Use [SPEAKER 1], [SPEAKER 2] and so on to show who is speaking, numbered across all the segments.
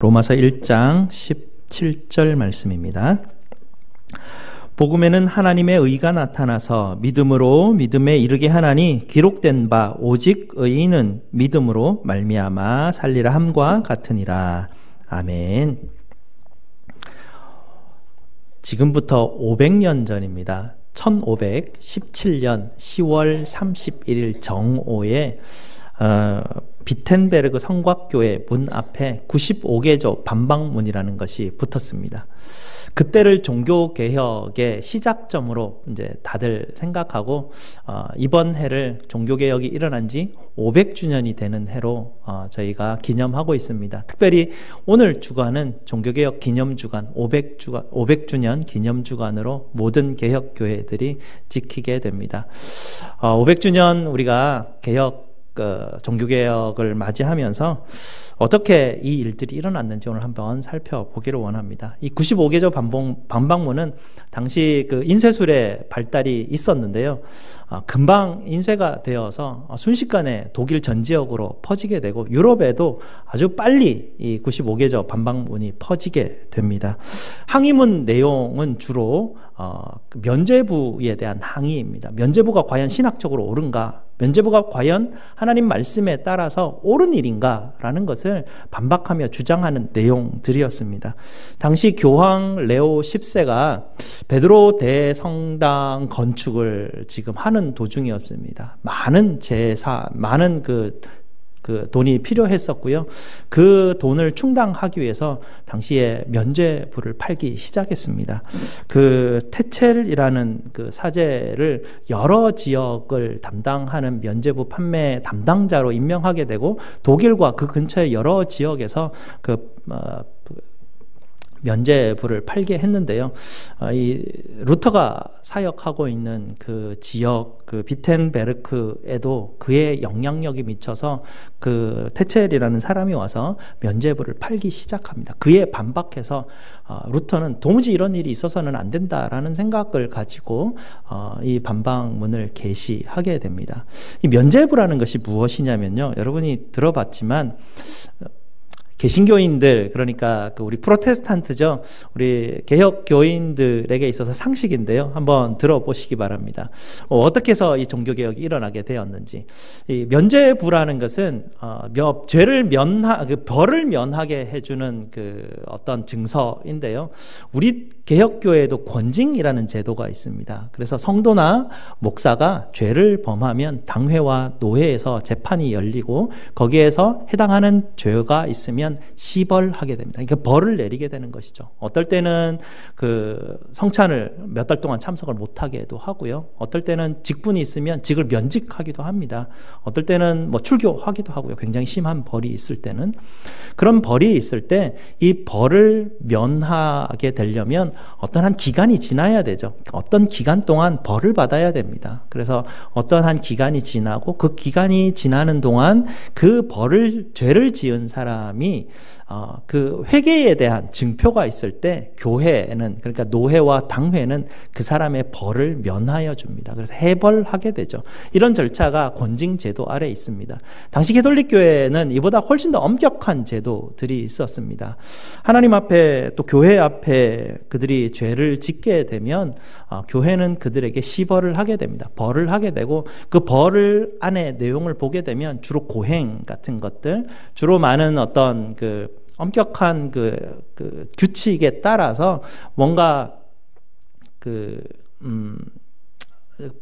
[SPEAKER 1] 로마서 1장 17절 말씀입니다. 복음에는 하나님의 의가 나타나서 믿음으로 믿음에 이르게 하나니 기록된 바 오직 의인은 믿음으로 말미암아 살리라 함과 같으니라. 아멘. 지금부터 500년 전입니다. 1517년 10월 31일 정오에 비텐베르그 성곽교회 문 앞에 95개조 반박문이라는 것이 붙었습니다. 그때를 종교개혁의 시작점으로 이제 다들 생각하고 이번 해를 종교개혁이 일어난 지 500주년이 되는 해로 저희가 기념하고 있습니다. 특별히 오늘 주간은 종교개혁 기념주간 500주년 기념주간으로 모든 개혁교회들이 지키게 됩니다. 500주년 우리가 종교개혁을 맞이하면서 어떻게 이 일들이 일어났는지 오늘 한번 살펴보기를 원합니다. 이 95개조 반박문은 당시 그 인쇄술의 발달이 있었는데요. 금방 인쇄가 되어서 순식간에 독일 전 지역으로 퍼지게 되고 유럽에도 아주 빨리 이 95개조 반박문이 퍼지게 됩니다. 항의문 내용은 주로 면죄부에 대한 항의입니다. 면죄부가 과연 신학적으로 옳은가? 면죄부가 과연 하나님 말씀에 따라서 옳은 일인가? 라는 것을 반박하며 주장하는 내용들이었습니다. 당시 교황 레오 10세가 베드로 대성당 건축을 지금 하는 도중이었습니다. 많은 돈이 필요했었고요. 그 돈을 충당하기 위해서 당시에 면죄부를 팔기 시작했습니다. 그 테첼이라는 그 사제를 여러 지역을 담당하는 면죄부 판매 담당자로 임명하게 되고 독일과 그 근처의 여러 지역에서 면죄부를 팔게 했는데요. 이 루터가 사역하고 있는 그 지역, 그 비텐베르크에도 그의 영향력이 미쳐서 그 테첼이라는 사람이 와서 면죄부를 팔기 시작합니다. 그에 반박해서 루터는 도무지 이런 일이 있어서는 안 된다라는 생각을 가지고 이 반박문을 게시하게 됩니다. 이 면죄부라는 것이 무엇이냐면요. 여러분이 들어봤지만 개신교인들, 그러니까 우리 프로테스탄트죠. 우리 개혁교인들에게 있어서 상식인데요. 한번 들어보시기 바랍니다. 어떻게 해서 이 종교개혁이 일어나게 되었는지. 이 면죄부라는 것은 벌을 면하게 해주는 그 어떤 증서인데요. 우리 개혁교회에도 권징이라는 제도가 있습니다. 그래서 성도나 목사가 죄를 범하면 당회와 노회에서 재판이 열리고 거기에서 해당하는 죄가 있으면 시벌하게 됩니다. 그러니까 벌을 내리게 되는 것이죠. 어떨 때는 그 성찬을 몇 달 동안 참석을 못하게도 하고요. 어떨 때는 직분이 있으면 직을 면직하기도 합니다. 어떨 때는 뭐 출교하기도 하고요. 굉장히 심한 벌이 있을 때는. 그런 벌이 있을 때 이 벌을 면하게 되려면 어떤 한 기간이 지나야 되죠. 어떤 기간 동안 벌을 받아야 됩니다. 그래서 어떤 한 기간이 지나고 그 기간이 지나는 동안 그 죄를 지은 사람이 그 회개에 대한 증표가 있을 때 교회는, 그러니까 노회와 당회는 그 사람의 벌을 면하여 줍니다. 그래서 해벌하게 되죠. 이런 절차가 권징 제도 아래 있습니다. 당시 가톨릭 교회는 이보다 훨씬 더 엄격한 제도들이 있었습니다. 하나님 앞에 또 교회 앞에 그들이 죄를 짓게 되면 교회는 그들에게 시벌을 하게 됩니다. 벌을 하게 되고 그 벌을 안에 내용을 보게 되면 주로 고행 같은 것들, 주로 많은 어떤 그 엄격한 그 규칙에 따라서 뭔가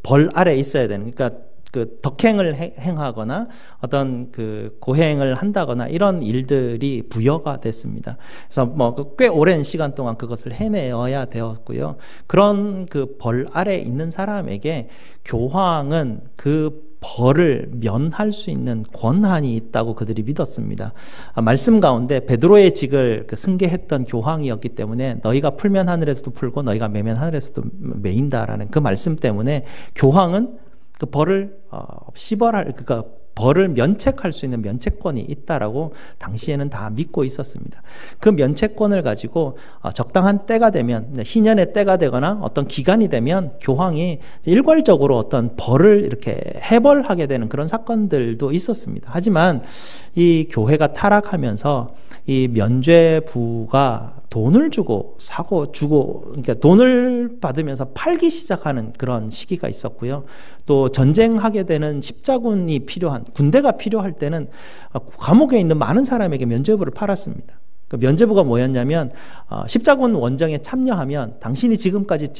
[SPEAKER 1] 벌 아래 있어야 되는, 그러니까 그 덕행을 행하거나 어떤 그 고행을 한다거나 이런 일들이 부여가 됐습니다. 그래서 뭐 꽤 오랜 시간 동안 그것을 해내어야 되었고요. 그런 그 벌 아래 있는 사람에게 교황은 그 벌을 면할 수 있는 권한이 있다고 그들이 믿었습니다. 말씀 가운데 베드로의 직을 승계했던 교황이었기 때문에 너희가 풀면 하늘에서도 풀고 너희가 매면 하늘에서도 매인다라는 그 말씀 때문에 교황은 그 벌을 벌을 면책할 수 있는 면책권이 있다라고 당시에는 다 믿고 있었습니다. 그 면책권을 가지고 적당한 때가 되면, 희년의 때가 되거나 어떤 기간이 되면 교황이 일괄적으로 어떤 벌을 이렇게 해벌하게 되는 그런 사건들도 있었습니다. 하지만 이 교회가 타락하면서 이 면죄부가 돈을 주고 사고 주고, 그러니까 돈을 받으면서 팔기 시작하는 그런 시기가 있었고요. 또 전쟁하게 되는 십자군이 필요한, 군대가 필요할 때는 감옥에 있는 많은 사람에게 면죄부를 팔았습니다. 그 면죄부가 뭐였냐면 십자군 원정에 참여하면 당신이 지금까지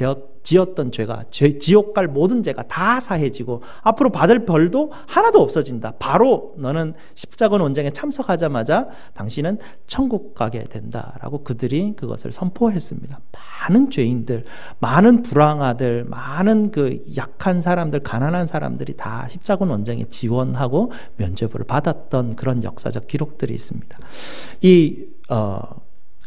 [SPEAKER 1] 지었던 죄가, 지옥 갈 모든 죄가 다 사해지고 앞으로 받을 벌도 하나도 없어진다. 바로 너는 십자군 원정에 참석하자마자 당신은 천국 가게 된다라고 그들이 그것을 선포했습니다. 많은 죄인들, 많은 불황아들, 많은 그 약한 사람들, 가난한 사람들이 다 십자군 원정에 지원하고 면죄부를 받았던 그런 역사적 기록들이 있습니다.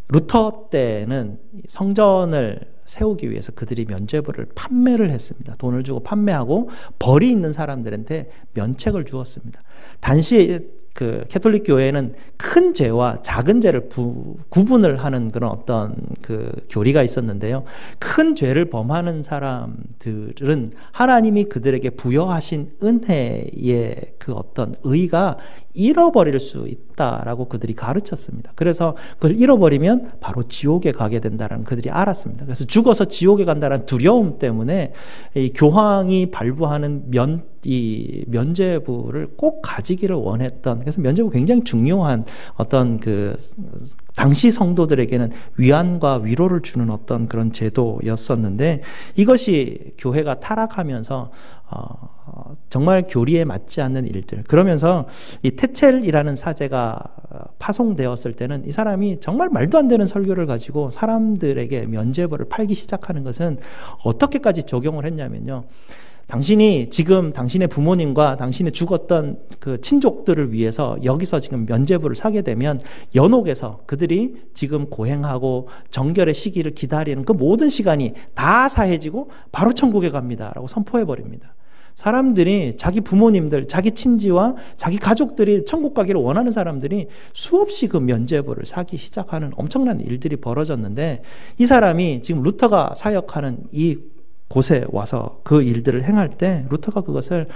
[SPEAKER 1] 루터 때는 성전을 세우기 위해서 그들이 면죄부를 판매를 했습니다. 돈을 주고 판매하고 벌이 있는 사람들한테 면책을 주었습니다. 당시 그 캐톨릭 교회는 큰 죄와 작은 죄를 구분을 하는 그런 어떤 그 교리가 있었는데요. 큰 죄를 범하는 사람들은 하나님이 그들에게 부여하신 은혜의 그 어떤 의가 잃어버릴 수 있다라고 그들이 가르쳤습니다. 그래서 그걸 잃어버리면 바로 지옥에 가게 된다는 그들이 알았습니다. 그래서 죽어서 지옥에 간다는 두려움 때문에 이 교황이 발부하는 이 면죄부를 꼭 가지기를 원했던, 그래서 면죄부 굉장히 중요한 어떤 그 당시 성도들에게는 위안과 위로를 주는 어떤 그런 제도였었는데, 이것이 교회가 타락하면서 정말 교리에 맞지 않는 일들, 그러면서 이 테첼이라는 사제가 파송되었을 때는 이 사람이 정말 말도 안 되는 설교를 가지고 사람들에게 면죄부를 팔기 시작하는 것은 어떻게까지 적용을 했냐면요, 당신이 지금 당신의 부모님과 당신의 죽었던 그 친족들을 위해서 여기서 지금 면죄부를 사게 되면 연옥에서 그들이 지금 고행하고 정결의 시기를 기다리는 그 모든 시간이 다 사해지고 바로 천국에 갑니다 라고 선포해 버립니다. 사람들이, 자기 부모님들, 자기 친지와 자기 가족들이 천국 가기를 원하는 사람들이 수없이 그 면죄부를 사기 시작하는 엄청난 일들이 벌어졌는데, 이 사람이 지금 루터가 사역하는 이 곳에 와서 그 일들을 행할 때 루터가 그것을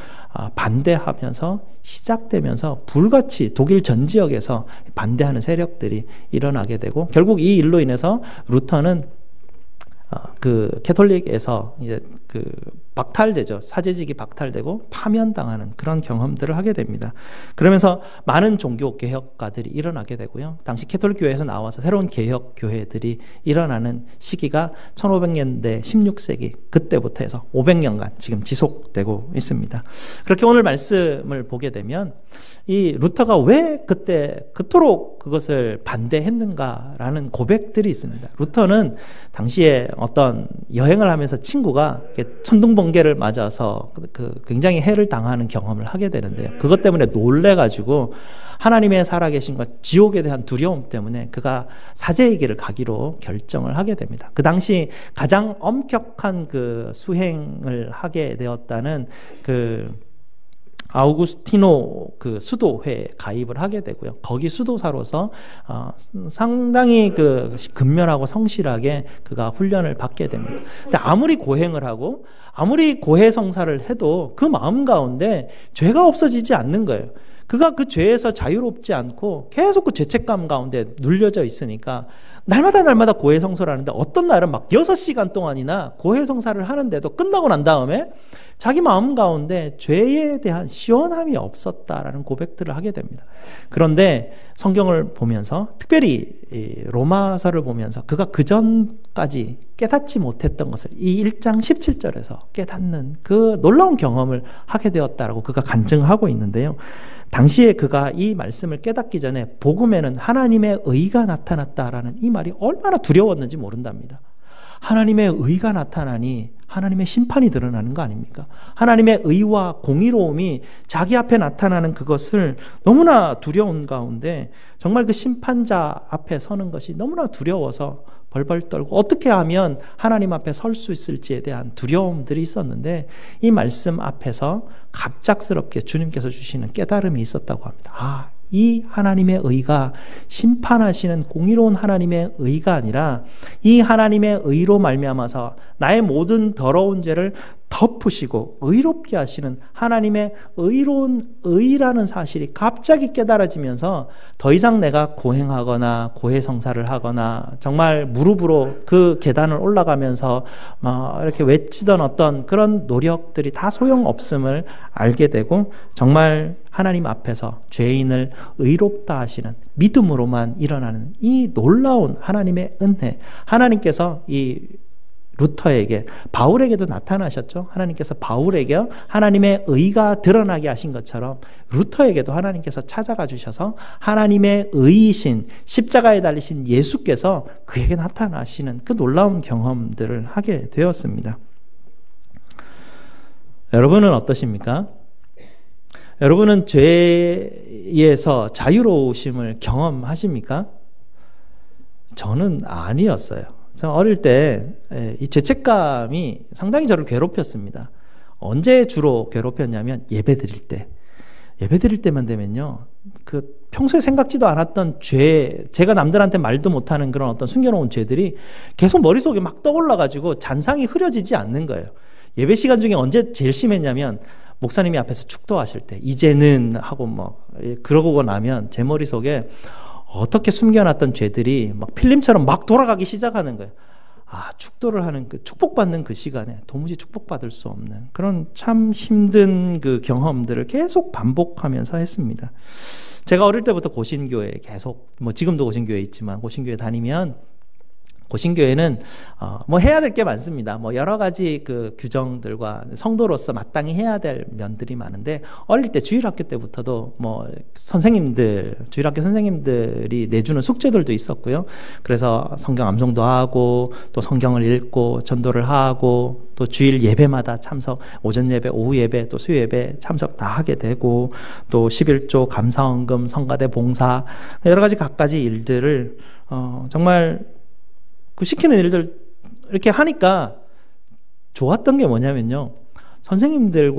[SPEAKER 1] 반대하면서 시작되면서 불같이 독일 전 지역에서 반대하는 세력들이 일어나게 되고, 결국 이 일로 인해서 루터는 그 캐톨릭에서 이제 그 박탈되죠. 사제직이 박탈되고 파면당하는 그런 경험들을 하게 됩니다. 그러면서 많은 종교 개혁가들이 일어나게 되고요. 당시 캐톨릭 교회에서 나와서 새로운 개혁 교회들이 일어나는 시기가 1500년대 16세기 그때부터 해서 500년간 지금 지속되고 있습니다. 그렇게 오늘 말씀을 보게 되면 이 루터가 왜 그때 그토록 그것을 반대했는가라는 고백들이 있습니다. 루터는 당시에 어떤 여행을 하면서 친구가 천둥번개를 맞아서 굉장히 해를 당하는 경험을 하게 되는데요. 그것 때문에 놀래가지고 하나님의 살아계신과 지옥에 대한 두려움 때문에 그가 사제의 길을 가기로 결정을 하게 됩니다. 그 당시 가장 엄격한 그 수행을 하게 되었다는 그 아우구스티노 그 수도회에 가입을 하게 되고요. 거기 수도사로서 상당히 그 근면하고 성실하게 그가 훈련을 받게 됩니다. 근데 아무리 고행을 하고 아무리 고해성사를 해도 그 마음 가운데 죄가 없어지지 않는 거예요. 그가 그 죄에서 자유롭지 않고 계속 그 죄책감 가운데 눌려져 있으니까 날마다 고해성사를 하는데, 어떤 날은 막 6시간 동안이나 고해성사를 하는데도 끝나고 난 다음에 자기 마음 가운데 죄에 대한 시원함이 없었다라는 고백들을 하게 됩니다. 그런데 성경을 보면서, 특별히 로마서를 보면서 그가 그 전까지 깨닫지 못했던 것을 이 1장 17절에서 깨닫는 그 놀라운 경험을 하게 되었다라고 그가 간증하고 있는데요. 당시에 그가 이 말씀을 깨닫기 전에 복음에는 하나님의 의가 나타났다라는 이 말이 얼마나 두려웠는지 모른답니다. 하나님의 의가 나타나니 하나님의 심판이 드러나는 거 아닙니까? 하나님의 의와 공의로움이 자기 앞에 나타나는 그것을 너무나 두려운 가운데 정말 그 심판자 앞에 서는 것이 너무나 두려워서 벌벌 떨고 어떻게 하면 하나님 앞에 설 수 있을지에 대한 두려움들이 있었는데 이 말씀 앞에서 갑작스럽게 주님께서 주시는 깨달음이 있었다고 합니다. 이 하나님의 의가 심판하시는 공의로운 하나님의 의가 아니라 이 하나님의 의로 말미암아서 나의 모든 더러운 죄를 덮으시고 의롭게 하시는 하나님의 의로운 의라는 사실이 갑자기 깨달아지면서 더 이상 내가 고행하거나 고해성사를 하거나 정말 무릎으로 그 계단을 올라가면서 이렇게 외치던 어떤 그런 노력들이 다 소용없음을 알게 되고 정말 하나님 앞에서 죄인을 의롭다 하시는 믿음으로만 일어나는 이 놀라운 하나님의 은혜, 하나님께서 이 루터에게, 바울에게도 나타나셨죠. 하나님께서 바울에게 하나님의 의가 드러나게 하신 것처럼 루터에게도 하나님께서 찾아가 주셔서 하나님의 의이신 십자가에 달리신 예수께서 그에게 나타나시는 그 놀라운 경험들을 하게 되었습니다. 여러분은 어떠십니까? 여러분은 죄에서 자유로우심을 경험하십니까? 저는 아니었어요. 어릴 때 이 죄책감이 상당히 저를 괴롭혔습니다. 언제 주로 괴롭혔냐면 예배 드릴 때. 예배 드릴 때만 되면요, 그 평소에 생각지도 않았던 제가 남들한테 말도 못하는 그런 어떤 숨겨놓은 죄들이 계속 머릿속에 막 떠올라가지고 잔상이 흐려지지 않는 거예요. 예배 시간 중에 언제 제일 심했냐면 목사님이 앞에서 축도하실 때 이제는 하고 그러고 나면 제 머릿속에 어떻게 숨겨놨던 죄들이 막 필름처럼 막 돌아가기 시작하는 거예요. 축도를 하는 그 축복받는 그 시간에 도무지 축복받을 수 없는 그런 참 힘든 그 경험들을 계속 반복하면서 했습니다. 제가 어릴 때부터 고신교회에 계속, 지금도 고신교회에 있지만 고신교회 다니면 고신교회는 해야 될 게 많습니다. 여러 가지 그 규정들과 성도로서 마땅히 해야 될 면들이 많은데 어릴 때 주일학교 때부터도 주일학교 선생님들이 내주는 숙제들도 있었고요. 그래서 성경 암송도 하고 또 성경을 읽고 전도를 하고 또 주일 예배마다 참석, 오전 예배, 오후 예배, 또 수요 예배 참석 다 하게 되고 또 11조, 감사헌금, 성가대 봉사 여러 가지 각가지 일들을 정말 그 시키는 일들 이렇게 하니까 좋았던 게 뭐냐면요, 선생님들이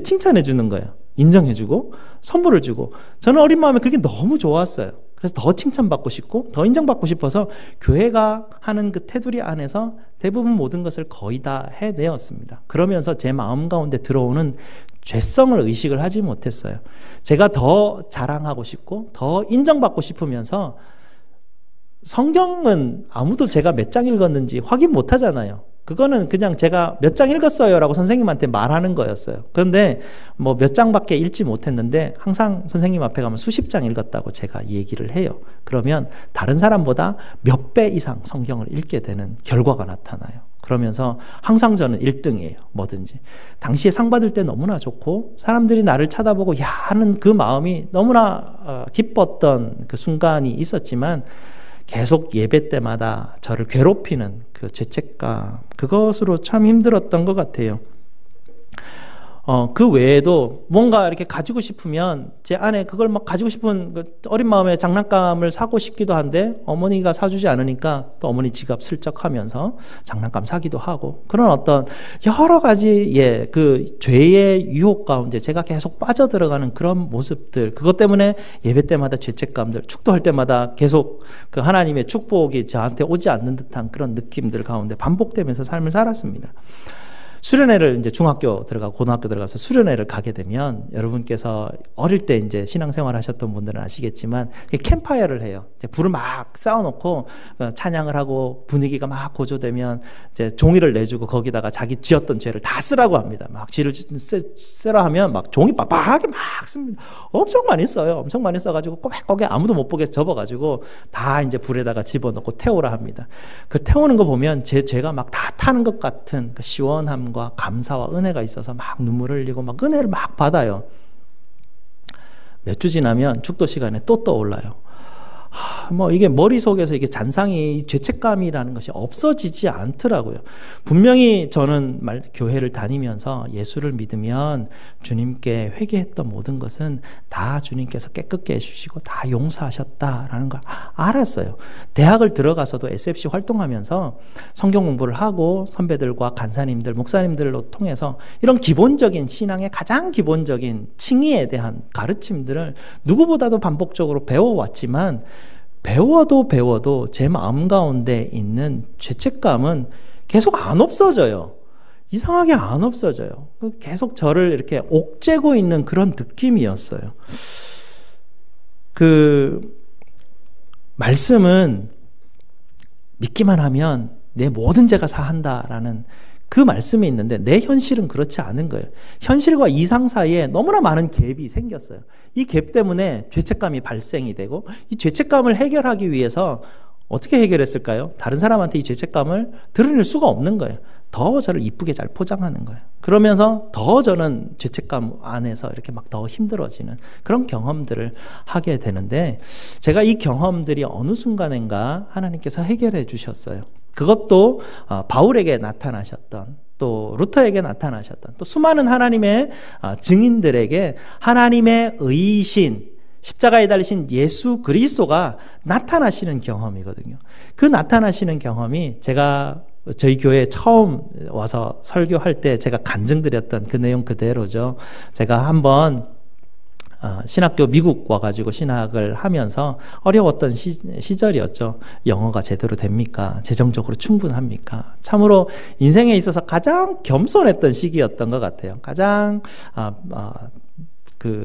[SPEAKER 1] 칭찬해 주는 거예요. 인정해 주고 선물을 주고. 저는 어린 마음에 그게 너무 좋았어요. 그래서 더 칭찬받고 싶고 더 인정받고 싶어서 교회가 하는 그 테두리 안에서 대부분 모든 것을 거의 다 해내었습니다. 그러면서 제 마음 가운데 들어오는 죄성을 의식을 하지 못했어요. 제가 더 자랑하고 싶고 더 인정받고 싶으면서 성경은 아무도 제가 몇 장 읽었는지 확인 못 하잖아요. 그거는 그냥 제가 몇 장 읽었어요 라고 선생님한테 말하는 거였어요. 그런데 몇 장밖에 읽지 못했는데 항상 선생님 앞에 가면 수십 장 읽었다고 제가 얘기를 해요. 그러면 다른 사람보다 몇 배 이상 성경을 읽게 되는 결과가 나타나요. 그러면서 항상 저는 1등이에요. 뭐든지. 당시에 상 받을 때 너무나 좋고 사람들이 나를 쳐다보고 야 하는 그 마음이 너무나 기뻤던 그 순간이 있었지만 계속 예배 때마다 저를 괴롭히는 그 죄책감, 그것으로 참 힘들었던 것 같아요. 그 외에도 뭔가 이렇게 가지고 싶으면 제 안에 그걸 막 가지고 싶은 그 어린 마음에 장난감을 사고 싶기도 한데 어머니가 사주지 않으니까 또 어머니 지갑 슬쩍 하면서 장난감 사기도 하고 그런 어떤 여러 가지 그 죄의 유혹 가운데 제가 계속 빠져들어가는 그런 모습들, 그것 때문에 예배 때마다 죄책감들, 축도할 때마다 계속 그 하나님의 축복이 저한테 오지 않는 듯한 그런 느낌들 가운데 반복되면서 삶을 살았습니다. 수련회를 이제 중학교 들어가고 고등학교 들어가서 수련회를 가게 되면 여러분께서 어릴 때 이제 신앙생활 하셨던 분들은 아시겠지만 캠파이어를 해요. 이제 불을 막 쌓아놓고 찬양을 하고 분위기가 막 고조되면 이제 종이를 내주고 거기다가 자기 지었던 죄를 다 쓰라고 합니다. 막 죄를 쓰라 하면 막 종이 빡빡하게 막 씁니다. 엄청 많이 써요. 엄청 많이 써가지고 꼬박꼬박 아무도 못 보게 접어가지고 다 이제 불에다가 집어넣고 태우라 합니다. 그 태우는 거 보면 제 죄가 막 다 타는 것 같은 그 시원함 감사와 은혜가 있어서 막 눈물을 흘리고 막 은혜를 막 받아요. 몇 주 지나면 축도 시간에 또 떠올라요. 뭐 이게 머릿속에서 이게 잔상이 죄책감이라는 것이 없어지지 않더라고요. 분명히 저는 교회를 다니면서 예수를 믿으면 주님께 회개했던 모든 것은 다 주님께서 깨끗게 해주시고 다 용서하셨다라는 걸 알았어요. 대학을 들어가서도 SFC 활동하면서 성경 공부를 하고 선배들과 간사님들, 목사님들로 통해서 이런 기본적인 신앙의 가장 기본적인 칭의에 대한 가르침들을 누구보다도 반복적으로 배워왔지만 배워도 제 마음 가운데 있는 죄책감은 계속 안 없어져요. 이상하게 안 없어져요. 계속 저를 이렇게 옥죄고 있는 그런 느낌이었어요. 말씀은 믿기만 하면 내 모든 죄가 사한다라는 그 말씀이 있는데 내 현실은 그렇지 않은 거예요. 현실과 이상 사이에 너무나 많은 갭이 생겼어요. 이 갭 때문에 죄책감이 발생이 되고 이 죄책감을 해결하기 위해서 어떻게 해결했을까요? 다른 사람한테 이 죄책감을 드러낼 수가 없는 거예요. 더 저를 이쁘게 잘 포장하는 거예요. 그러면서 더 저는 죄책감 안에서 이렇게 막 더 힘들어지는 그런 경험들을 하게 되는데 제가 이 경험들이 어느 순간인가 하나님께서 해결해 주셨어요. 그것도 바울에게 나타나셨던 또 루터에게 나타나셨던 또 수많은 하나님의 증인들에게 하나님의 의이신 십자가에 달리신 예수 그리스도가 나타나시는 경험이거든요. 그 나타나시는 경험이 제가 저희 교회에 처음 와서 설교할 때 제가 간증드렸던 그 내용 그대로죠. 제가 한번 신학교 미국 와가지고 신학을 하면서 어려웠던 시절이었죠. 영어가 제대로 됩니까? 재정적으로 충분합니까? 참으로 인생에 있어서 가장 겸손했던 시기였던 것 같아요. 가장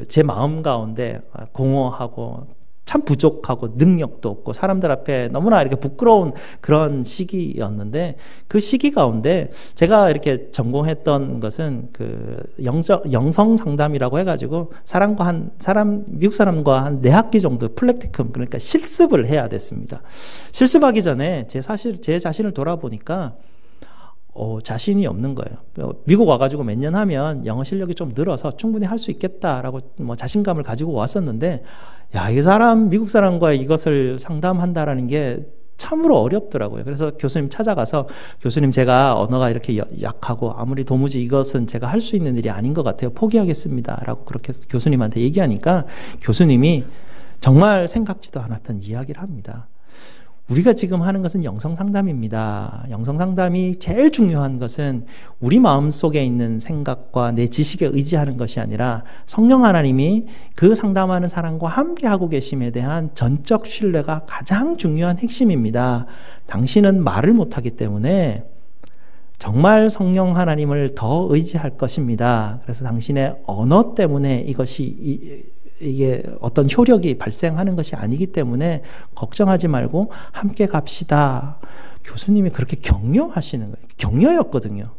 [SPEAKER 1] 제 마음 가운데 공허하고 참 부족하고 능력도 없고 사람들 앞에 너무나 이렇게 부끄러운 그런 시기였는데 그 시기 가운데 제가 이렇게 전공했던 것은 영성 상담이라고 해가지고 미국 사람과 한 4학기 정도 플래티컴 그러니까 실습을 해야 됐습니다. 실습하기 전에 제 자신을 돌아보니까 자신이 없는 거예요. 미국 와가지고 몇 년 하면 영어 실력이 좀 늘어서 충분히 할 수 있겠다라고 자신감을 가지고 왔었는데 미국 사람과 이것을 상담한다라는 게 참으로 어렵더라고요. 그래서 교수님 찾아가서 교수님 제가 언어가 이렇게 약하고 아무리 도무지 이것은 제가 할 수 있는 일이 아닌 것 같아요. 포기하겠습니다. 라고 그렇게 교수님한테 얘기하니까 교수님이 정말 생각지도 않았던 이야기를 합니다. 우리가 지금 하는 것은 영성상담입니다. 영성상담이 제일 중요한 것은 우리 마음속에 있는 생각과 내 지식에 의지하는 것이 아니라 성령 하나님이 그 상담하는 사람과 함께 하고 계심에 대한 전적 신뢰가 가장 중요한 핵심입니다. 당신은 말을 못하기 때문에 정말 성령 하나님을 더 의지할 것입니다. 그래서 당신의 언어 때문에 이게 어떤 효력이 발생하는 것이 아니기 때문에 걱정하지 말고 함께 갑시다. 교수님이 그렇게 격려하시는 거예요. 격려였거든요.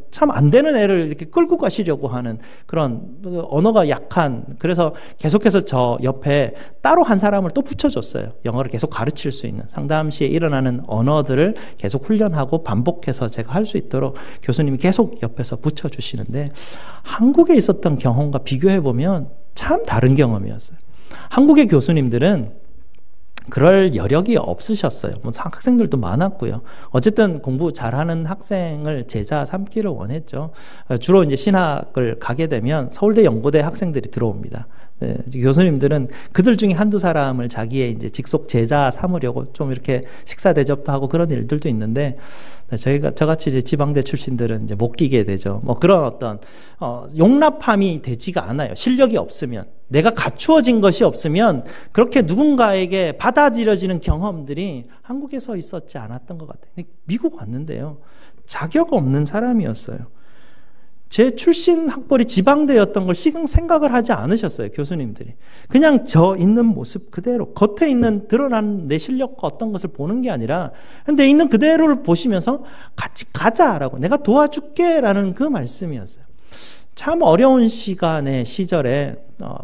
[SPEAKER 1] 참 안 되는 애를 이렇게 끌고 가시려고 하는 그런 언어가 약한 그래서 계속해서 저 옆에 따로 한 사람을 또 붙여줬어요. 영어를 계속 가르칠 수 있는 상담 시에 일어나는 언어들을 계속 훈련하고 반복해서 제가 할 수 있도록 교수님이 계속 옆에서 붙여주시는데 한국에 있었던 경험과 비교해보면 참 다른 경험이었어요. 한국의 교수님들은 그럴 여력이 없으셨어요. 학생들도 많았고요. 어쨌든 공부 잘하는 학생을 제자 삼기를 원했죠. 주로 이제 신학을 가게 되면 서울대 연고대 학생들이 들어옵니다. 네, 교수님들은 그들 중에 한두 사람을 자기의 이제 직속 제자 삼으려고 좀 이렇게 식사 대접도 하고 그런 일들도 있는데 저같이 이제 지방대 출신들은 이제 못 끼게 되죠. 그런 어떤 용납함이 되지가 않아요. 실력이 없으면 내가 갖추어진 것이 없으면 그렇게 누군가에게 받아들여지는 경험들이 한국에서 있었지 않았던 것 같아요. 미국 왔는데요. 자격 없는 사람이었어요. 제 출신 학벌이 지방대였던 걸 생각을 하지 않으셨어요. 교수님들이. 그냥 저 있는 모습 그대로 겉에 있는 드러난 내 실력과 어떤 것을 보는 게 아니라 내 있는 그대로를 보시면서 같이 가자라고 내가 도와줄게 라는 그 말씀이었어요. 참 어려운 시절에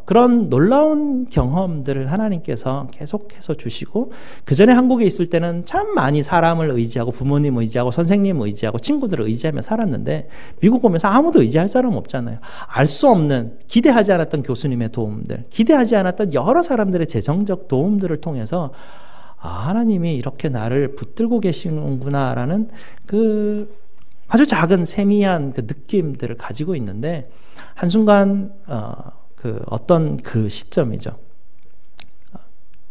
[SPEAKER 1] 그런 놀라운 경험들을 하나님께서 계속해서 주시고, 그 전에 한국에 있을 때는 참 많이 사람을 의지하고 부모님 의지하고 선생님 의지하고 친구들을 의지하며 살았는데, 미국 오면서 아무도 의지할 사람 없잖아요. 알 수 없는, 기대하지 않았던 교수님의 도움들, 기대하지 않았던 여러 사람들의 재정적 도움들을 통해서 하나님이 이렇게 나를 붙들고 계시는구나라는 그 아주 작은 세미한 그 느낌들을 가지고 있는데, 한순간 어떤 그 시점이죠.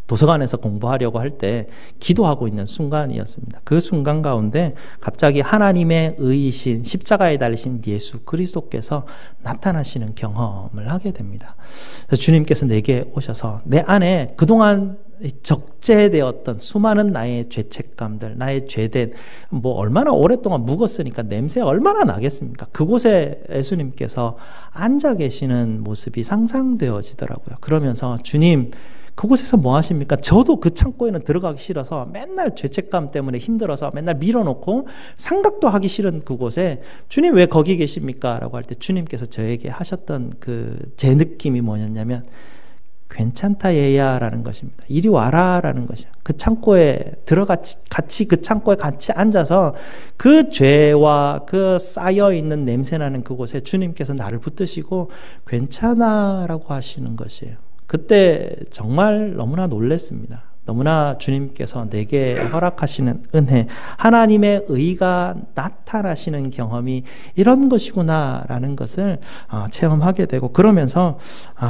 [SPEAKER 1] 도서관에서 공부하려고 할 때 기도하고 있는 순간이었습니다. 그 순간 가운데 갑자기 하나님의 의이신 십자가에 달리신 예수 그리스도께서 나타나시는 경험을 하게 됩니다. 그래서 주님께서 내게 오셔서 내 안에 그동안 적재되었던 수많은 나의 죄책감들, 나의 죄된 얼마나 오랫동안 묵었으니까 냄새가 얼마나 나겠습니까? 그곳에 예수님께서 앉아 계시는 모습이 상상되어지더라고요. 그러면서 주님, 그곳에서 뭐 하십니까? 저도 그 창고에는 들어가기 싫어서 맨날 죄책감 때문에 힘들어서 맨날 밀어놓고 생각도 하기 싫은 그곳에 주님 왜 거기 계십니까? 라고 할 때 주님께서 저에게 하셨던 제 느낌이 뭐였냐면, 괜찮다 얘야 라는 것입니다. 이리 와라 라는 것이요. 그 창고에 같이 그 창고에 같이 앉아서 그 죄와 그 쌓여있는 냄새나는 그곳에 주님께서 나를 붙드시고 괜찮아 라고 하시는 것이에요. 그때 정말 너무나 놀랐습니다. 너무나 주님께서 내게 허락하시는 은혜, 하나님의 의가 나타나시는 경험이 이런 것이구나라는 것을 체험하게 되고, 그러면서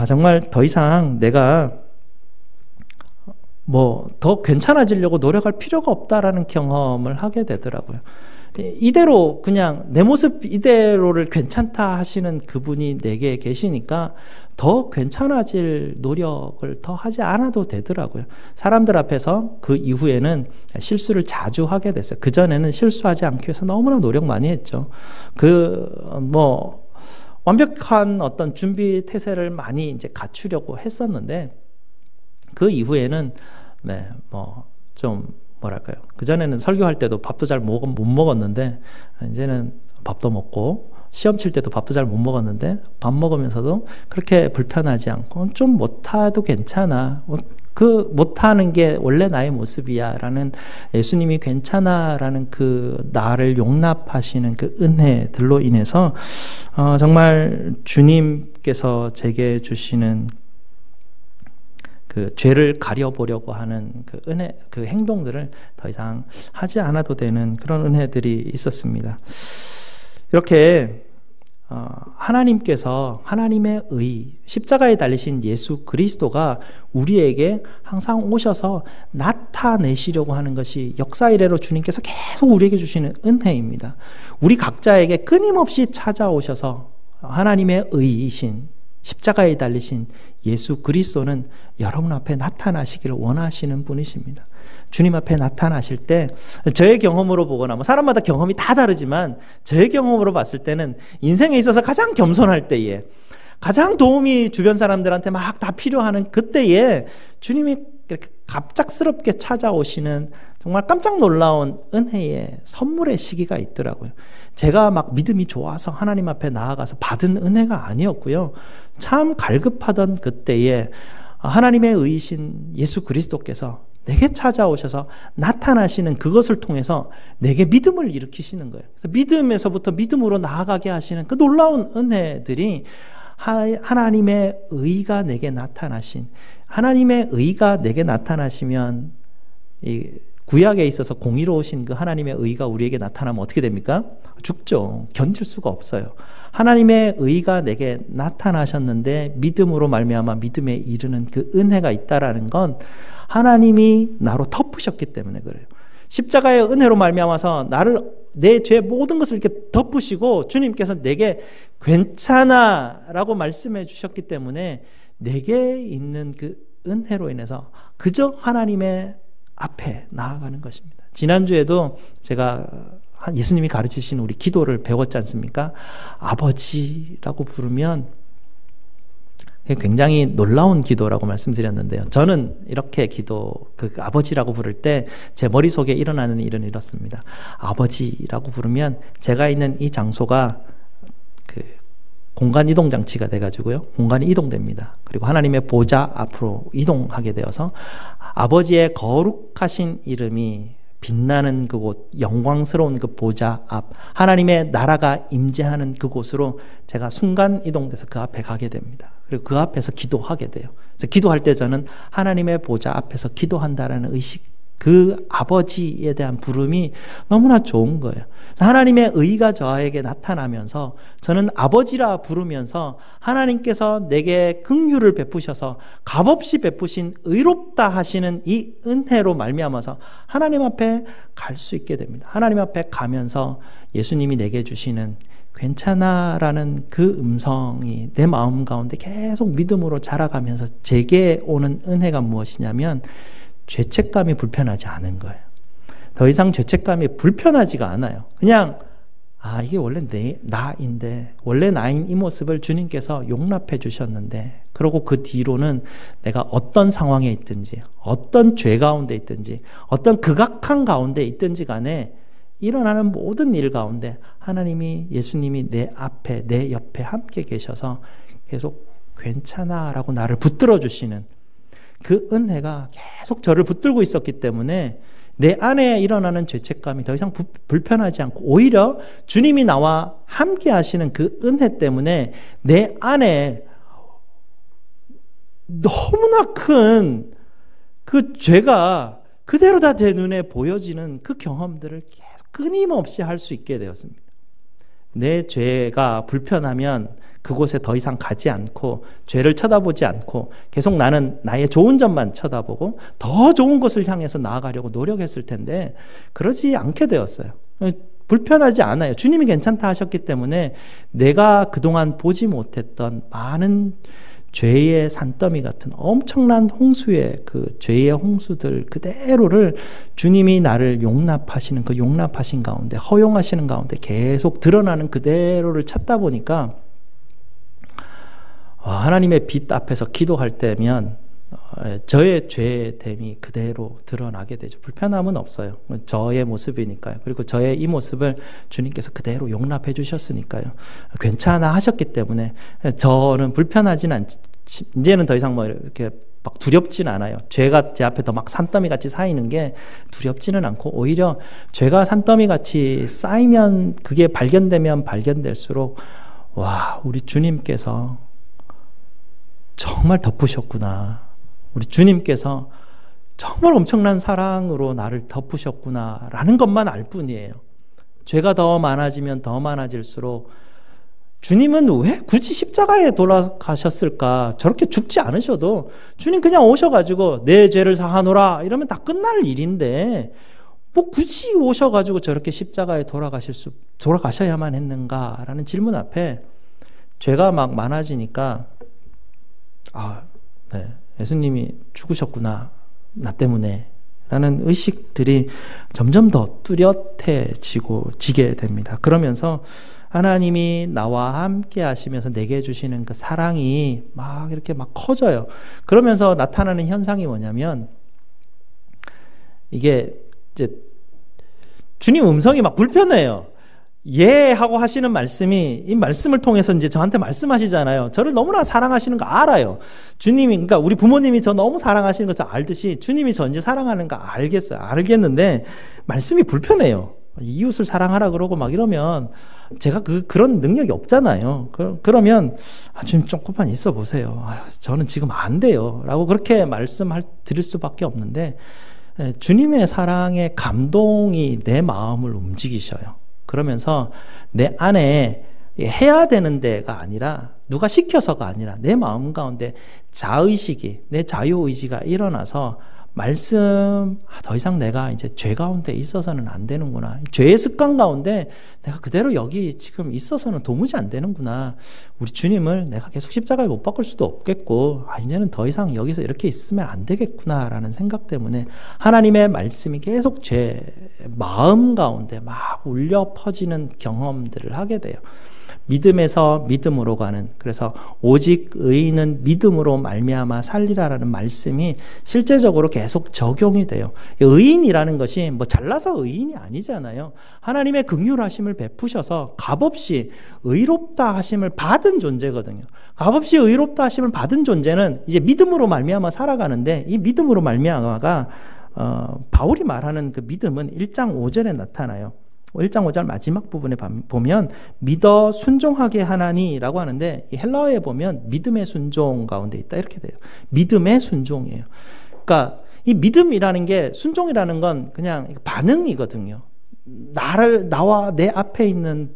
[SPEAKER 1] 정말 더 이상 내가 더 괜찮아지려고 노력할 필요가 없다라는 경험을 하게 되더라고요. 이대로 그냥 내 모습 이대로를 괜찮다 하시는 그분이 내게 계시니까 더 괜찮아질 노력을 더 하지 않아도 되더라고요. 사람들 앞에서 그 이후에는 실수를 자주 하게 됐어요. 그전에는 실수하지 않기 위해서 너무나 노력 많이 했죠. 완벽한 어떤 준비 태세를 많이 이제 갖추려고 했었는데, 그 이후에는 그전에는 설교할 때도 밥도 잘 못 먹었는데, 이제는 밥도 먹고, 시험 칠 때도 밥도 잘 못 먹었는데, 밥 먹으면서도 그렇게 불편하지 않고, 좀 못해도 괜찮아. 못하는 게 원래 나의 모습이야. 라는 예수님이 괜찮아. 라는 나를 용납하시는 그 은혜들로 인해서, 정말 주님께서 제게 주시는 죄를 가려보려고 하는 은혜, 행동들을 더 이상 하지 않아도 되는 그런 은혜들이 있었습니다. 이렇게 하나님께서 하나님의 의, 십자가에 달리신 예수 그리스도가 우리에게 항상 오셔서 나타내시려고 하는 것이 역사 이래로 주님께서 계속 우리에게 주시는 은혜입니다. 우리 각자에게 끊임없이 찾아오셔서 하나님의 의이신 십자가에 달리신 예수 그리스도는 여러분 앞에 나타나시기를 원하시는 분이십니다. 주님 앞에 나타나실 때 저의 경험으로 보거나 사람마다 경험이 다 다르지만 저의 경험으로 봤을 때는 인생에 있어서 가장 겸손할 때에, 가장 도움이 주변 사람들한테 막 다 필요하는 그때에 주님이 이렇게 갑작스럽게 찾아오시는 정말 깜짝 놀라운 은혜의 선물의 시기가 있더라고요. 제가 막 믿음이 좋아서 하나님 앞에 나아가서 받은 은혜가 아니었고요. 참 갈급하던 그때에 하나님의 의이신 예수 그리스도께서 내게 찾아오셔서 나타나시는 그것을 통해서 내게 믿음을 일으키시는 거예요. 그래서 믿음에서부터 믿음으로 나아가게 하시는 그 놀라운 은혜들이 하나님의 의가 내게 나타나신, 하나님의 의가 내게 나타나시면 이 구약에 있어서 공의로우신 그 하나님의 의가 우리에게 나타나면 어떻게 됩니까? 죽죠. 견딜 수가 없어요. 하나님의 의가 내게 나타나셨는데 믿음으로 말미암아 믿음에 이르는 그 은혜가 있다라는 건 하나님이 나로 덮으셨기 때문에 그래요. 십자가의 은혜로 말미암아서 내 죄 모든 것을 이렇게 덮으시고 주님께서 내게 괜찮아 라고 말씀해 주셨기 때문에 내게 있는 그 은혜로 인해서 그저 하나님의 앞에 나아가는 것입니다. 지난주에도 제가 예수님이 가르치신 우리 기도를 배웠지 않습니까? 아버지라고 부르면 굉장히 놀라운 기도라고 말씀드렸는데요. 저는 이렇게 아버지라고 부를 때 제 머릿속에 일어나는 일은 이렇습니다. 아버지라고 부르면 제가 있는 이 장소가 공간 이동 장치가 돼가지고요. 공간이 이동됩니다. 그리고 하나님의 보좌 앞으로 이동하게 되어서 아버지의 거룩하신 이름이 빛나는 그곳, 영광스러운 그 보좌 앞, 하나님의 나라가 임재하는 그곳으로 제가 순간 이동돼서 그 앞에 가게 됩니다. 그리고 그 앞에서 기도하게 돼요. 그래서 기도할 때 저는 하나님의 보좌 앞에서 기도한다라는 의식, 그 아버지에 대한 부름이 너무나 좋은 거예요. 하나님의 의가 저에게 나타나면서 저는 아버지라 부르면서 하나님께서 내게 긍휼을 베푸셔서 값없이 베푸신 의롭다 하시는 이 은혜로 말미암아서 하나님 앞에 갈 수 있게 됩니다. 하나님 앞에 가면서 예수님이 내게 주시는 괜찮아 라는 그 음성이 내 마음 가운데 계속 믿음으로 자라가면서 제게 오는 은혜가 무엇이냐면 죄책감이 불편하지 않은 거예요. 더 이상 죄책감이 불편하지가 않아요. 그냥 이게 원래 나인데, 원래 나인 이 모습을 주님께서 용납해 주셨는데, 그리고 그 뒤로는 내가 어떤 상황에 있든지, 어떤 죄 가운데 있든지, 어떤 극악한 가운데 있든지 간에 일어나는 모든 일 가운데 하나님이, 예수님이 내 앞에, 내 옆에 함께 계셔서 계속 괜찮아 라고 나를 붙들어 주시는 그 은혜가 계속 저를 붙들고 있었기 때문에 내 안에 일어나는 죄책감이 더 이상 불편하지 않고, 오히려 주님이 나와 함께 하시는 그 은혜 때문에 내 안에 너무나 큰 그 죄가 그대로 다 제 눈에 보여지는 그 경험들을 계속 끊임없이 할 수 있게 되었습니다. 내 죄가 불편하면 그곳에 더 이상 가지 않고 죄를 쳐다보지 않고 계속 나는 나의 좋은 점만 쳐다보고 더 좋은 곳을 향해서 나아가려고 노력했을 텐데 그러지 않게 되었어요. 불편하지 않아요. 주님이 괜찮다 하셨기 때문에 내가 그동안 보지 못했던 많은 죄의 산더미 같은 엄청난 홍수의 그 죄의 홍수들 그대로를 주님이 나를 용납하시는 그 용납하신 가운데, 허용하시는 가운데 계속 드러나는 그대로를 찾다 보니까 하나님의 빛 앞에서 기도할 때면 저의 죄됨이 그대로 드러나게 되죠. 불편함은 없어요. 저의 모습이니까요. 그리고 저의 이 모습을 주님께서 그대로 용납해 주셨으니까요. 괜찮아 하셨기 때문에 저는 불편하진 않지. 이제는 더 이상 이렇게 막 두렵진 않아요. 죄가 제 앞에 더 막 산더미 같이 쌓이는 게 두렵지는 않고, 오히려 죄가 산더미 같이 쌓이면, 그게 발견되면 발견될수록 우리 주님께서 정말 덮으셨구나. 우리 주님께서 정말 엄청난 사랑으로 나를 덮으셨구나 라는 것만 알 뿐이에요. 죄가 더 많아지면 더 많아질수록 주님은 왜 굳이 십자가에 돌아가셨을까? 저렇게 죽지 않으셔도 주님 그냥 오셔가지고 내 죄를 사하노라 이러면 다 끝날 일인데 뭐 굳이 오셔가지고 저렇게 십자가에 돌아가셔야만 했는가라는 질문 앞에 죄가 막 많아지니까 네, 예수님이 죽으셨구나 나 때문에 라는 의식들이 점점 더 뚜렷해지게 됩니다. 그러면서 하나님이 나와 함께 하시면서 내게 주시는 그 사랑이 막 이렇게 막 커져요. 그러면서 나타나는 현상이 뭐냐면, 이게 이제 주님 음성이 막 불편해요. 하고 하시는 말씀이, 이 말씀을 통해서 이제 저한테 말씀하시잖아요. 저를 너무나 사랑하시는 거 알아요. 주님이, 그러니까 우리 부모님이 저 너무 사랑하시는 거 저 알듯이 주님이 저 이제 사랑하는 거 알겠는데 말씀이 불편해요. 이웃을 사랑하라 그러고 막 이러면 제가 그런 능력이 없잖아요. 그러면 주님 조금만 있어 보세요. 저는 지금 안 돼요. 라고 그렇게 드릴 수밖에 없는데, 주님의 사랑의 감동이 내 마음을 움직이셔요. 그러면서 내 안에 해야 되는 데가 아니라, 누가 시켜서가 아니라 내 마음 가운데 자의식이, 내 자유의지가 일어나서 말씀, 더 이상 내가 이제 죄 가운데 있어서는 안 되는구나. 죄의 습관 가운데 내가 그대로 여기 지금 있어서는 도무지 안 되는구나. 우리 주님을 내가 계속 십자가에 못 박을 수도 없겠고, 이제는 더 이상 여기서 이렇게 있으면 안 되겠구나라는 생각 때문에 하나님의 말씀이 계속 제 마음 가운데 막 울려 퍼지는 경험들을 하게 돼요. 믿음에서 믿음으로 가는, 그래서 오직 의인은 믿음으로 말미암아 살리라라는 말씀이 실제적으로 계속 적용이 돼요. 의인이라는 것이 뭐 잘나서 의인이 아니잖아요. 하나님의 긍휼하심을 베푸셔서 값없이 의롭다 하심을 받은 존재거든요. 값없이 의롭다 하심을 받은 존재는 이제 믿음으로 말미암아 살아가는데, 이 믿음으로 말미암아가 바울이 말하는 그 믿음은 1장 5절에 나타나요. 1장 5절 마지막 부분에 보면 믿어 순종하게 하나니라고 하는데, 이 헬라어에 보면 믿음의 순종 가운데 있다 이렇게 돼요. 믿음의 순종이에요. 그러니까 이 믿음이라는 게, 순종이라는 건 그냥 반응이거든요. 나와 내 앞에 있는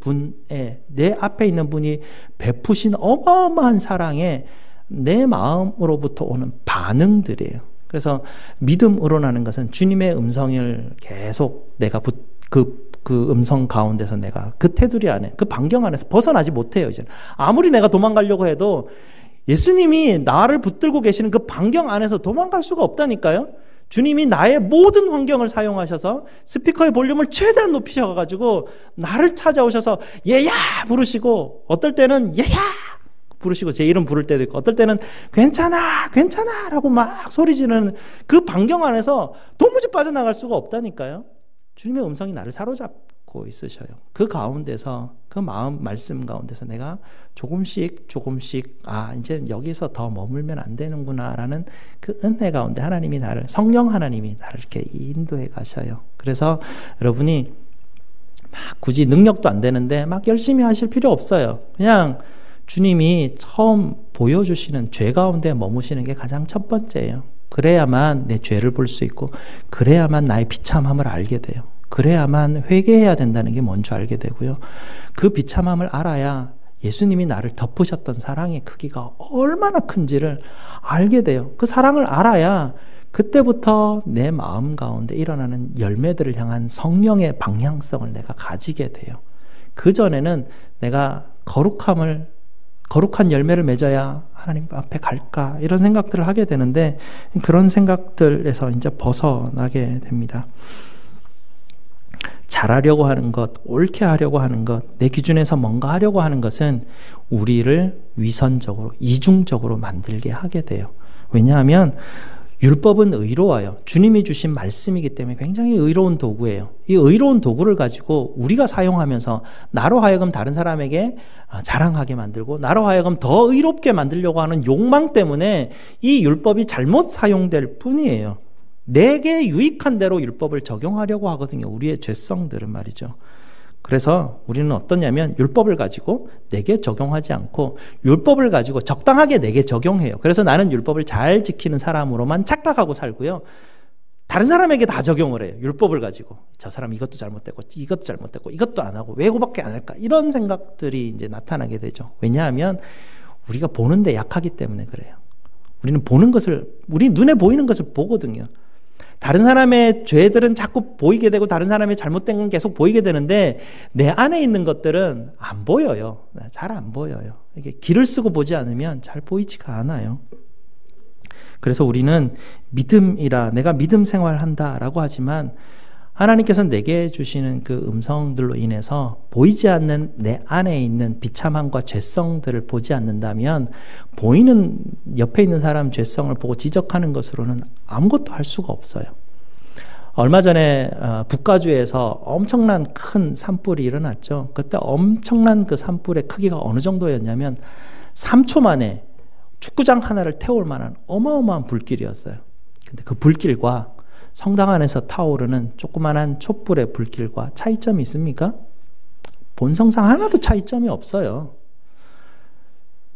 [SPEAKER 1] 내 앞에 있는 분이 베푸신 어마어마한 사랑에 내 마음으로부터 오는 반응들이에요. 그래서 믿음으로라는 것은 주님의 음성을 계속 내가 그 음성 가운데서 내가 그 테두리 안에, 그 반경 안에서 벗어나지 못해요. 이제 아무리 내가 도망가려고 해도 예수님이 나를 붙들고 계시는 그 반경 안에서 도망갈 수가 없다니까요. 주님이 나의 모든 환경을 사용하셔서 스피커의 볼륨을 최대한 높이셔가지고 나를 찾아오셔서 얘야 부르시고, 어떨 때는 얘야 부르시고 제 이름 부를 때도 있고, 어떨 때는 괜찮아 괜찮아 라고 막 소리 지르는 그 반경 안에서 도무지 빠져나갈 수가 없다니까요. 주님의 음성이 나를 사로잡고 있으셔요. 그 가운데서, 그 마음 말씀 가운데서 내가 조금씩 이제 여기서 더 머물면 안 되는구나 라는 그 은혜 가운데 하나님이 성령 하나님이 나를 이렇게 인도해 가셔요. 그래서 여러분이 막 굳이 능력도 안 되는데 막 열심히 하실 필요 없어요. 그냥 주님이 처음 보여주시는 죄 가운데 머무시는 게 가장 첫 번째예요. 그래야만 내 죄를 볼 수 있고, 그래야만 나의 비참함을 알게 돼요. 그래야만 회개해야 된다는 게 뭔지 알게 되고요. 그 비참함을 알아야 예수님이 나를 덮으셨던 사랑의 크기가 얼마나 큰지를 알게 돼요. 그 사랑을 알아야 그때부터 내 마음 가운데 일어나는 열매들을 향한 성령의 방향성을 내가 가지게 돼요. 그전에는 내가 거룩한 열매를 맺어야 하나님 앞에 갈까, 이런 생각들을 하게 되는데, 그런 생각들에서 이제 벗어나게 됩니다. 잘하려고 하는 것, 옳게 하려고 하는 것, 내 기준에서 뭔가 하려고 하는 것은 우리를 위선적으로, 이중적으로 만들게 하게 돼요. 왜냐하면 율법은 의로워요. 주님이 주신 말씀이기 때문에 굉장히 의로운 도구예요. 이 의로운 도구를 가지고 우리가 사용하면서 나로 하여금 다른 사람에게 자랑하게 만들고, 나로 하여금 더 의롭게 만들려고 하는 욕망 때문에 이 율법이 잘못 사용될 뿐이에요. 내게 유익한 대로 율법을 적용하려고 하거든요. 우리의 죄성들은 말이죠. 그래서 우리는 어떠냐면, 율법을 가지고 내게 적용하지 않고 율법을 가지고 적당하게 내게 적용해요. 그래서 나는 율법을 잘 지키는 사람으로만 착각하고 살고요. 다른 사람에게 다 적용을 해요. 율법을 가지고 저 사람 이것도 잘못됐고 이것도 잘못됐고 이것도 안 하고 왜 그거밖에 안 할까, 이런 생각들이 이제 나타나게 되죠. 왜냐하면 우리가 보는데 약하기 때문에 그래요. 우리 눈에 보이는 것을 보거든요. 다른 사람의 죄들은 자꾸 보이게 되고 다른 사람의 잘못된 건 계속 보이게 되는데, 내 안에 있는 것들은 안 보여요. 잘 안 보여요. 이게 길을 쓰고 보지 않으면 잘 보이지가 않아요. 그래서 우리는 내가 믿음 생활한다라고 하지만, 하나님께서 내게 주시는 그 음성들로 인해서 보이지 않는 내 안에 있는 비참함과 죄성들을 보지 않는다면, 보이는 옆에 있는 사람 죄성을 보고 지적하는 것으로는 아무것도 할 수가 없어요. 얼마 전에 북가주에서 엄청난 큰 산불이 일어났죠. 그때 엄청난 그 산불의 크기가 어느 정도였냐면 3초 만에 축구장 하나를 태울 만한 어마어마한 불길이었어요. 근데 그 불길과 성당 안에서 타오르는 조그만한 촛불의 불길과 차이점이 있습니까? 본성상 하나도 차이점이 없어요.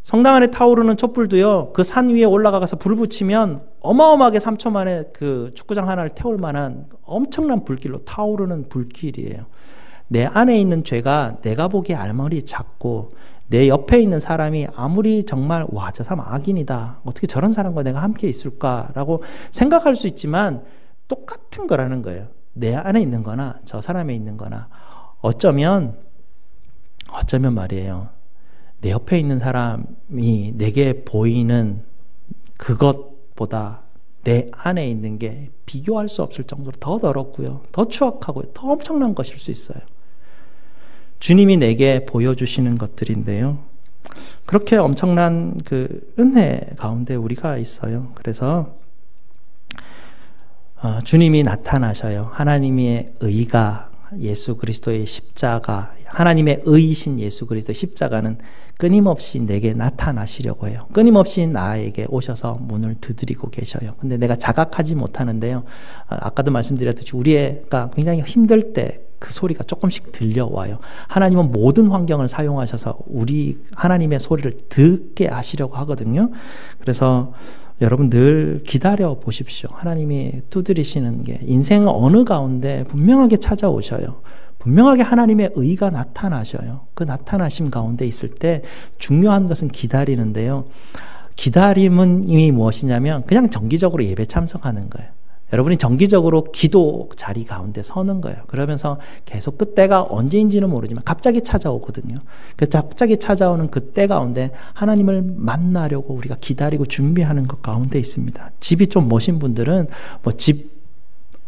[SPEAKER 1] 성당 안에 타오르는 촛불도요, 그 산 위에 올라가서 불을 붙이면 어마어마하게 3초 만에 그 축구장 하나를 태울 만한 엄청난 불길로 타오르는 불길이에요. 내 안에 있는 죄가 내가 보기에 아무리 작고, 내 옆에 있는 사람이 아무리 정말 와, 저 사람 악인이다, 어떻게 저런 사람과 내가 함께 있을까라고 생각할 수 있지만 똑같은 거라는 거예요. 내 안에 있는 거나 저 사람에 있는 거나 어쩌면 말이에요, 내 옆에 있는 사람이 내게 보이는 그것보다 내 안에 있는 게 비교할 수 없을 정도로 더 더럽고요, 더 추악하고요, 더 엄청난 것일 수 있어요. 주님이 내게 보여주시는 것들인데요. 그렇게 엄청난 그 은혜 가운데 우리가 있어요. 그래서 주님이 나타나셔요. 하나님의 의가, 예수 그리스도의 십자가, 하나님의 의이신 예수 그리스도의 십자가는 끊임없이 내게 나타나시려고 해요. 끊임없이 나에게 오셔서 문을 두드리고 계셔요. 근데 내가 자각하지 못하는데요. 아까도 말씀드렸듯이 우리가 굉장히 힘들 때 그 소리가 조금씩 들려와요. 하나님은 모든 환경을 사용하셔서 우리 하나님의 소리를 듣게 하시려고 하거든요. 그래서 여러분 늘 기다려 보십시오. 하나님이 두드리시는 게 인생 어느 가운데 분명하게 찾아오셔요. 분명하게 하나님의 의가 나타나셔요. 그 나타나심 가운데 있을 때 중요한 것은 기다리는데요. 기다림은 이미 무엇이냐면 그냥 정기적으로 예배 참석하는 거예요. 여러분이 정기적으로 기도 자리 가운데 서는 거예요. 그러면서 계속 그때가 언제인지는 모르지만 갑자기 찾아오거든요. 그 갑자기 찾아오는 그때 가운데 하나님을 만나려고 우리가 기다리고 준비하는 것 가운데 있습니다. 집이 좀 머신 분들은 집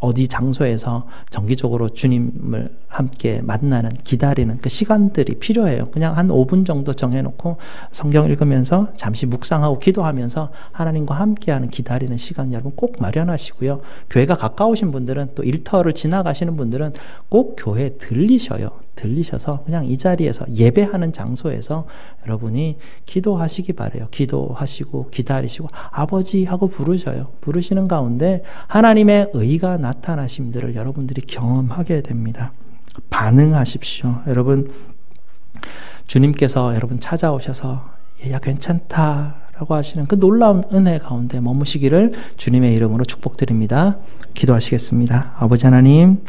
[SPEAKER 1] 어디 장소에서 정기적으로 주님을 함께 만나는, 기다리는 그 시간들이 필요해요. 그냥 한 5분 정도 정해놓고 성경 읽으면서 잠시 묵상하고 기도하면서 하나님과 함께하는 기다리는 시간 여러분 꼭 마련하시고요. 교회가 가까우신 분들은 또 일터를 지나가시는 분들은 꼭 교회에 들리셔서 그냥 이 자리에서 예배하는 장소에서 여러분이 기도하시기 바래요. 기도하시고 기다리시고 아버지 하고 부르셔요. 부르시는 가운데 하나님의 의가 나타나심들을 여러분들이 경험하게 됩니다. 반응하십시오. 여러분 주님께서 여러분 찾아오셔서 야 괜찮다라고 하시는 그 놀라운 은혜 가운데 머무시기를 주님의 이름으로 축복드립니다. 기도하시겠습니다. 아버지 하나님